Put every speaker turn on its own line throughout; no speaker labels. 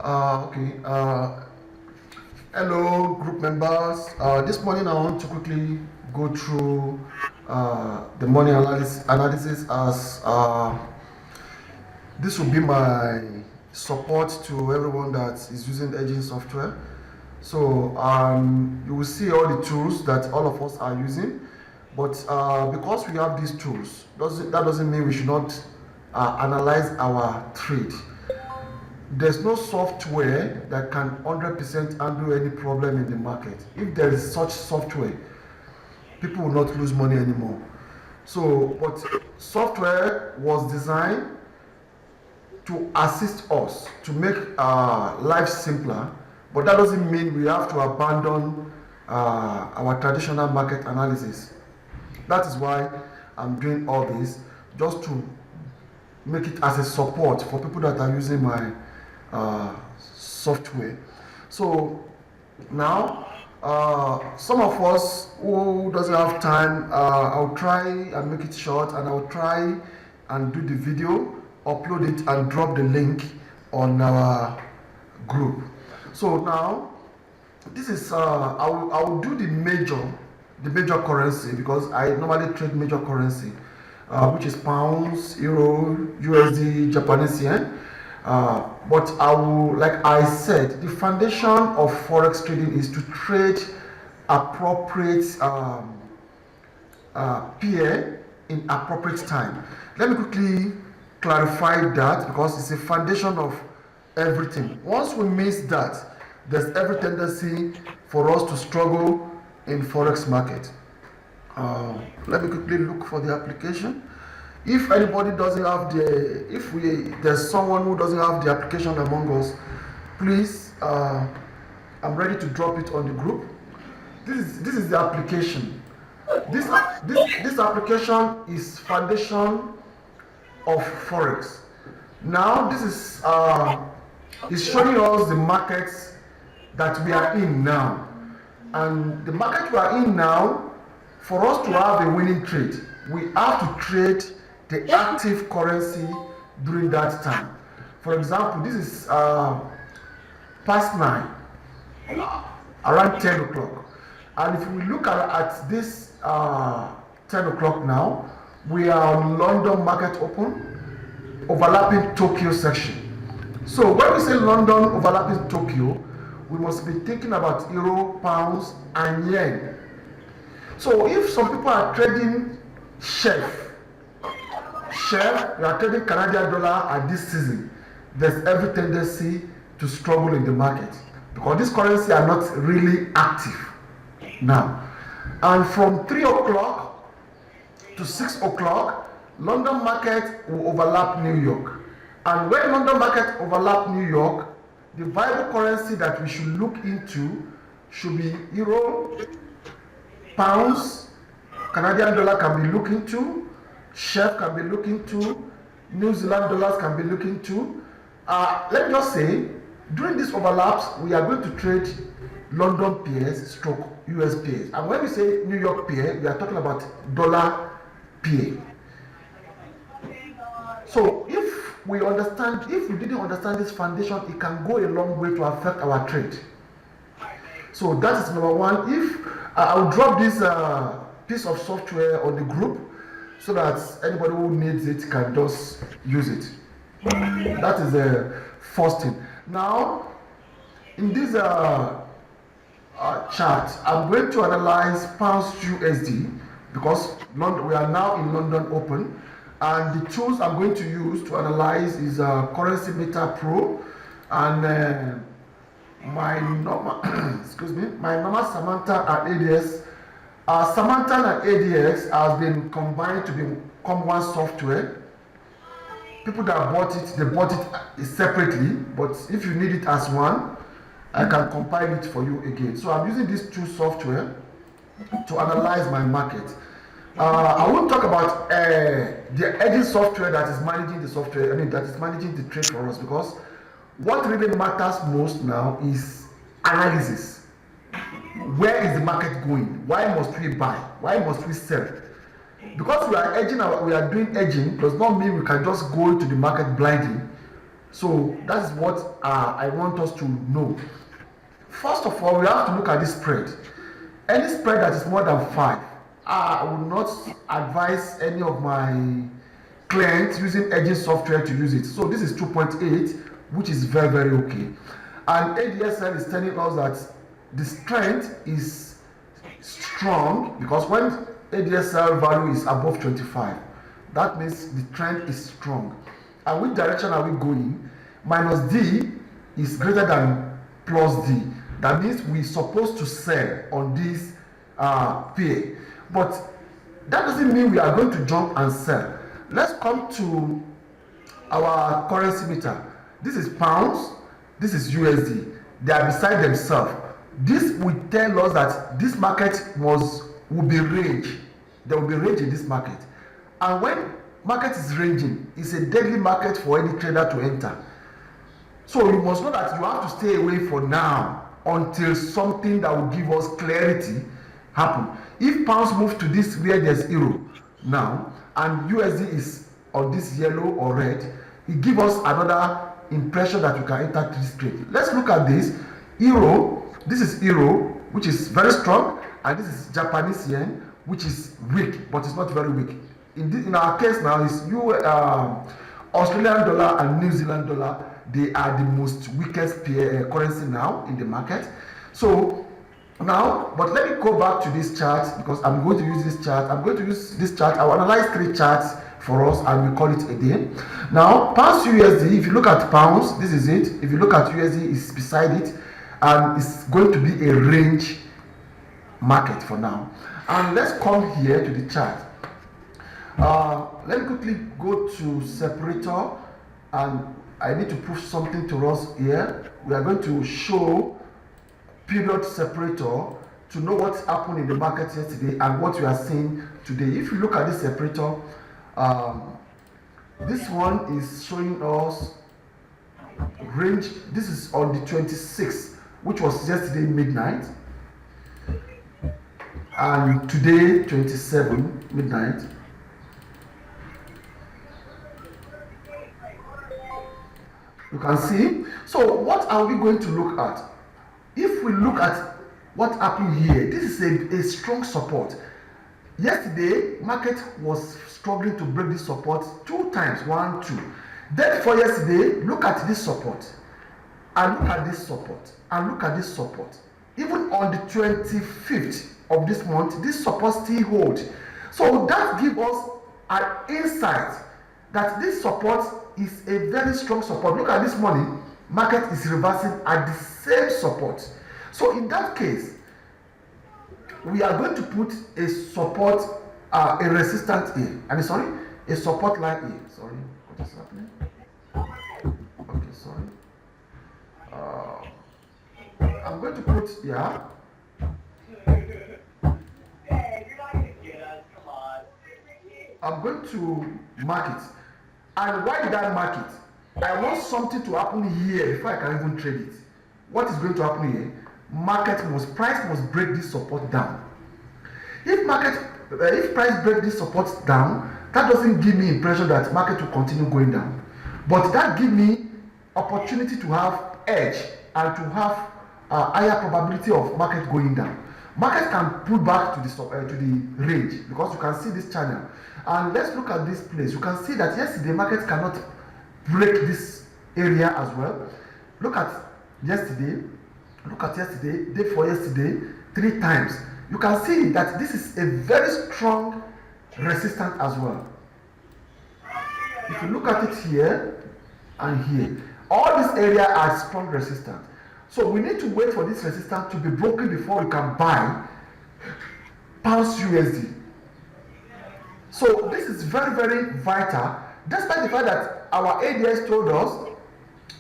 Okay. Hello, group members. This morning I want to quickly go through the money analysis as this will be my support to everyone that is using hedging software. So you will see all the tools that all of us are using, but because we have these tools, that doesn't mean we should not analyze our trade. There's no software that can 100% handle any problem in the market. If there is such software, people will not lose money anymore. So, but software was designed to assist us to make life simpler, but that doesn't mean we have to abandon our traditional market analysis. That is why I'm doing all this, just to make it as a support for people that are using my software. So now, some of us who doesn't have time, I'll try and make it short, and I'll try and do the video, upload it, and drop the link on our group. So now, this is I will do the major currency, because I normally trade major currency, which is pounds, euro, USD, Japanese yen. But I will, like I said, the foundation of forex trading is to trade appropriate pair in appropriate time. Let me quickly clarify that, because it's a foundation of everything. Once we miss that, there's every tendency for us to struggle in forex market. Let me quickly look for the application. If anybody doesn't have there's someone who doesn't have the application among us, please, I'm ready to drop it on the group. This is the application. This application is foundation of forex. Now this is showing us the markets that we are in now, and the market we are in now. For us to have a winning trade, we have to trade the active currency during that time. For example, this is past 9, around 10 o'clock. And if we look at this 10 o'clock now, we are on London market open, overlapping Tokyo section. So when we say London overlapping Tokyo, we must be thinking about euro, pounds, and yen. So if some people are trading chef, you are trading Canadian dollar at this season, there's every tendency to struggle in the market, because these currencies are not really active now. And from 3 o'clock to 6 o'clock, London market will overlap New York. And when London market overlap New York, the viable currency that we should look into should be euro, pounds, Canadian dollar can be looked into, chef can be looked into, New Zealand dollars can be looked into. Let me just say, during these overlaps, we are going to trade London pairs stroke US pairs. And when we say New York pair, we are talking about dollar pair. So if we didn't understand this foundation, it can go a long way to affect our trade. So that is number one. If I'll drop this piece of software on the group, so that anybody who needs it can just use it. That is the first thing. Now, in this chart, I'm going to analyze pounds USD, because we are now in London Open, and the tools I'm going to use to analyze is Currency Meter Pro and my normal Samantha and ADS. Samantha and ADX has been combined to become one software. People that bought it, they bought it separately, but if you need it as one, I can compile it for you again. So I'm using these two software to analyze my market. I won't talk about the hedging software that is managing the software, that is managing the trade for us, because what really matters most now is analysis. Where is the market going? Why must we buy? Why must we sell? Because we are doing hedging does not mean we can just go into the market blindly So that is what I want us to know. First of all, we have to look at this spread. Any spread that is more than 5, I will not advise any of my clients using hedging software to use it. So this is 2.8, which is very, very okay. And ADSL is telling us that the strength is strong, because when ADSL value is above 25, that means the trend is strong. And which direction are we going? Minus D is greater than plus D. That means we're supposed to sell on this pair. But that doesn't mean we are going to jump and sell. Let's come to our currency meter. This is pounds, this is USD. They are beside themselves. This will tell us that this market will be range. There will be range in this market. And when market is ranging, it's a deadly market for any trader to enter. So you must know that you have to stay away for now until something that will give us clarity happen. If pounds move to this where there's euro now, and USD is on this yellow or red, it gives us another impression that you can enter this trade. Let's look at this. Euro, this is euro, which is very strong, and this is Japanese yen, which is weak, but it's not very weak. In our case now, is Australian dollar and New Zealand dollar. They are the most weakest currency now in the market. So now, but let me go back to this chart, because I'm going to use this chart. I will analyze 3 charts for us, and we call it a day. Now, pounds USD, if you look at pounds, this is it. If you look at USD, it's beside it, and it's going to be a range market for now. And let's come here to the chart. Let me quickly go to separator, and I need to prove something to us here. We are going to show period separator to know what happened in the market yesterday and what we are seeing today. If you look at this separator, this one is showing us range. This is on the 26th, which was yesterday midnight, and today 27 midnight. You can see. So what are we going to look at? If we look at what happened here, this is a strong support. Yesterday, market was struggling to break this support 2 times, 1, 2. Then for yesterday, look at this support, and look at this support, and look at this support. Even on the 25th of this month, this support still holds. So that gives us an insight that this support is a very strong support. Look at this morning, market is reversing at the same support. So in that case, we are going to put a support, a resistance here. A support line here. Sorry, what is happening? Okay, sorry. I'm going to put here. I'm going to mark it. And why did I mark it? I want something to happen here before I can even trade it. What is going to happen here? Price must break this support down. If price break this support down, that doesn't give me impression that market will continue going down. But that gives me opportunity to have edge and to have higher probability of market going down. Market can pull back to the range, because you can see this channel. And let's look at this place. You can see that yesterday market cannot break this area as well. Look at yesterday, day for yesterday, 3 times. You can see that this is a very strong resistance as well. If you look at it here and here, all this area are strong resistance. So we need to wait for this resistance to be broken before we can buy pounds USD. So this is very, very vital, despite the fact that our ADS told us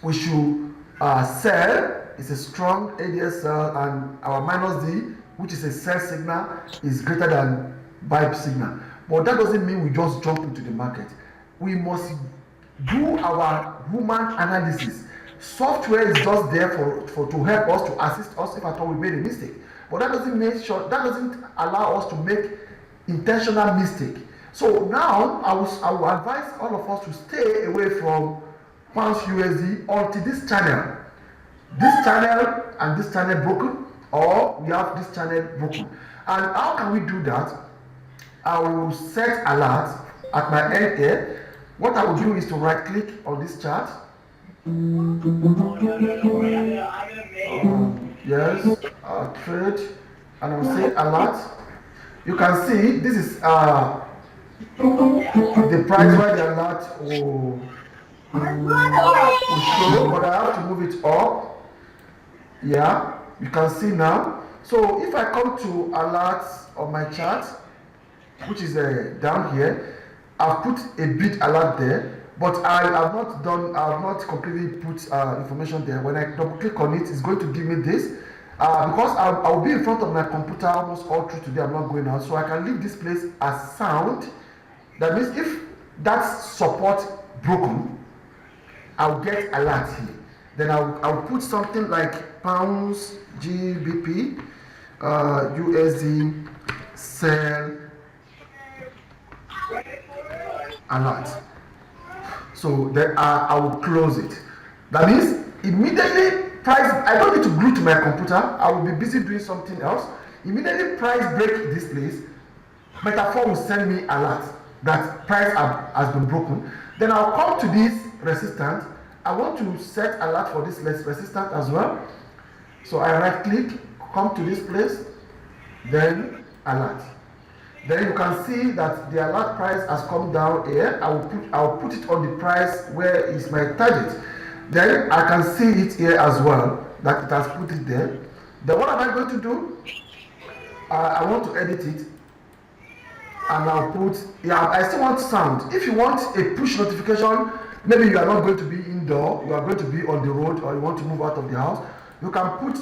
we should sell. It's a strong ADS sell, and our minus D, which is a sell signal, is greater than buy signal. But that doesn't mean we just jump into the market. We must do our human analysis. Software is just there to help us, to assist us if at all we made a mistake. But that doesn't allow us to make intentional mistake. So now I will advise all of us to stay away from pounds USD until this channel and this channel broken, or we have this channel broken. And how can we do that? I will set alert at my end here. What I will do is to right click on this chart. Yes, trade, and I will say alert. You can see this is the price where the alert will show, but I have to move it up. Yeah, you can see now. So if I come to alerts on my chart, which is down here, I've put a bid alert there, but I have not completely put information there. When I double click on it, it's going to give me this. Because I'll be in front of my computer almost all through today, I'm not going out, so I can leave this place as sound. That means if that support broken, I'll get alert here. Then I'll put something like pounds, GBP, USD, sell, alert. So then I will close it. That means immediately price, I don't need to glue to my computer. I will be busy doing something else. Immediately price break this place, Metaphor will send me alert that price has been broken. Then I'll come to this resistant. I want to set alert for this resistant as well. So I right click, come to this place, then alert. Then you can see that the alert price has come down here. I'll put it on the price where is my target. Then I can see it here as well, that it has put it there. Then what am I going to do? I want to edit it. And I'll put, I still want sound. If you want a push notification, maybe you are not going to be indoor, you are going to be on the road, or you want to move out of the house, you can put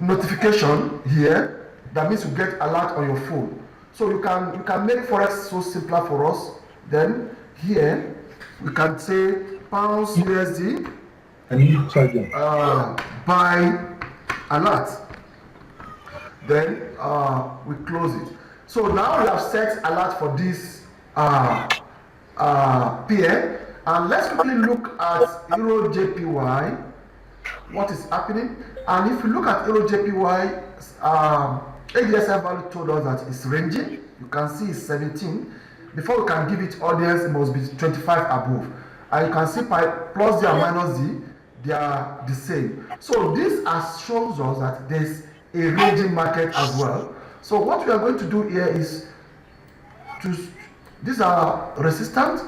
notification here. That means you get alert on your phone. So you can make Forex so simpler for us. Then here we can say pounds USD buy alert. Then we close it. So now we have set alert for this pair. And let's quickly look at Euro JPY. What is happening? And if you look at Euro JPY, ADSL value told us that it's ranging. You can see it's 17. Before we can give it audience, it must be 25 above. And you can see plus D and minus D, they are the same. So this shows us that there's a ranging market as well. So what we are going to do here is these are resistance,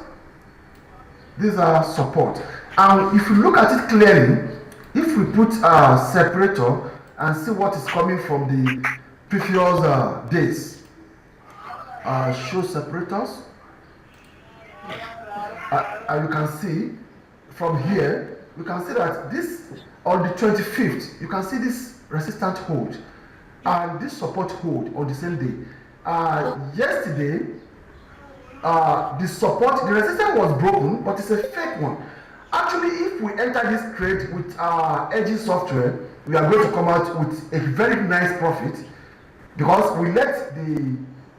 these are support. And if you look at it clearly, if we put a separator and see what is coming from the previous days, show separators, and you can see from here, you can see that this on the 25th, you can see this resistance hold and this support hold on the same day. Yesterday, the resistance was broken, but it's a fake one. Actually, if we enter this trade with our hedging software, we are going to come out with a very nice profit, because we let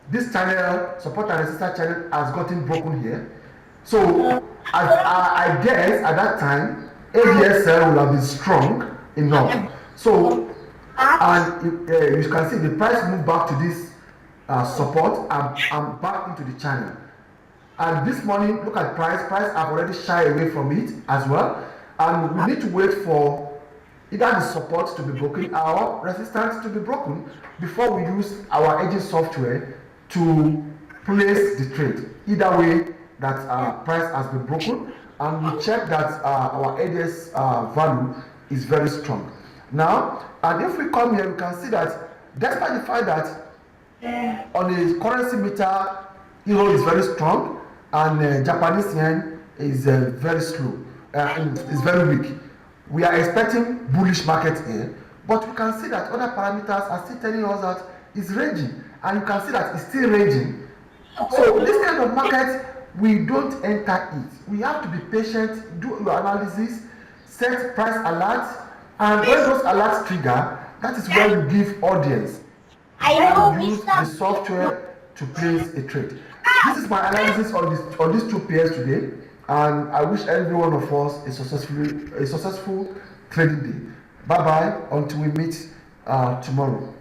this channel, support and resistance channel, has gotten broken here. So I guess at that time ADSL will have been strong enough. So and you can see the price moved back to this support and back into the channel. And this morning, look at price have already shied away from it as well. And we need to wait for either the support to be broken or resistance to be broken before we use our hedging software to place the trade. Either way, that price has been broken, and we check that our ADS value is very strong. Now, and if we come here, we can see that despite the fact that on the currency meter, euro is very strong, and Japanese yen is very slow, is very weak. We are expecting bullish market here, but we can see that other parameters are still telling us that it's ranging, and you can see that it's still ranging. So this kind of market, we don't enter it. We have to be patient, do your analysis, set price alerts, and when those alerts trigger, that is where you give audience. And use the software to place a trade. This is my analysis on these two pairs today. And I wish every one of us a successful trading day. Bye bye until we meet tomorrow.